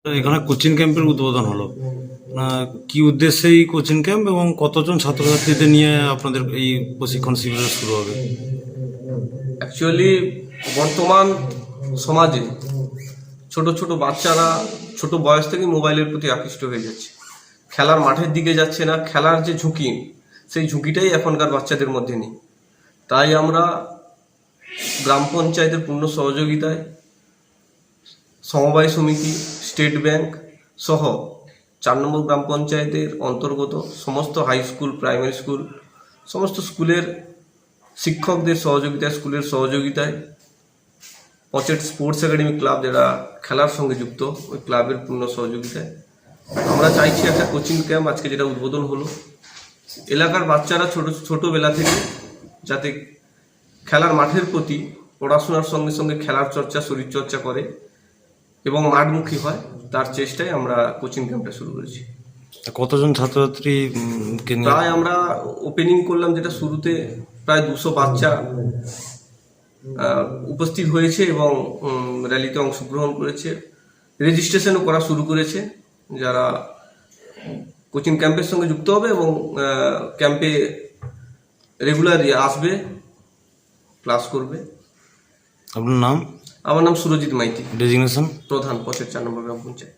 এখানে কোচিং ক্যাম্পের উদ্বোধন হলো। কি উদ্দেশ্যে এই কোচিং ক্যাম্প এবং কতজন ছাত্রছাত্রীদের নিয়ে আপনাদের এই প্রশিক্ষণ শিবির শুরু হবে? অ্যাকচুয়ালি বর্তমান সমাজে ছোট ছোট বাচ্চারা ছোট বয়স থেকে মোবাইলের প্রতি আকৃষ্ট হয়ে যাচ্ছে, খেলার মাঠের দিকে যাচ্ছে না। খেলার যে ঝুঁকি, সেই ঝুঁকিটাই এখনকার বাচ্চাদের মধ্যে নেই। তাই আমরা গ্রাম পঞ্চায়েতের পূর্ণ সহযোগিতায় সমবায় সমিতি, স্টেট ব্যাংক সহ 4 নম্বর গ্রাম পঞ্চায়েতের অন্তর্গত সমস্ত হাই স্কুল, প্রাইমারি স্কুল, সমস্ত স্কুলের শিক্ষকদের সহযোগিতায়, স্কুলের সহযোগিতায়, পচেট স্পোর্টস একাডেমি ক্লাব যারা খেলার সঙ্গে যুক্ত, ওই ক্লাবের পূর্ণ সহযোগিতায় আমরা চাইছি একটা কোচিং ক্যাম্প আজকে যেটা উদ্বোধন হলো, এলাকার বাচ্চারা ছোটবেলা থেকে যাতে খেলার মাঠের প্রতি পড়াশোনার সঙ্গে সঙ্গে খেলার চর্চা, শরীরচর্চা করে এবং মাঠমুখী হয়, তার চেষ্টায় আমরা কোচিং ক্যাম্পটা শুরু করেছি। কতজন ছাত্রছাত্রী কে নিয়ে? প্রায় আমরা ওপেনিং করলাম যেটা শুরুতে প্রায় 200 বাচ্চা উপস্থিত হয়েছে এবং র্যালিতে অংশগ্রহণ করেছে। রেজিস্ট্রেশনও করা শুরু করেছে যারা কোচিং ক্যাম্পের সঙ্গে যুক্ত হবে এবং ক্যাম্পে রেগুলারই আসবে, ক্লাস করবে। আপনার নাম? আমার নাম সুরজিৎ মাইতি, ডেজিগনেশন? প্রধান, পচেট 4 নম্বর গ্রাম পঞ্চায়েত।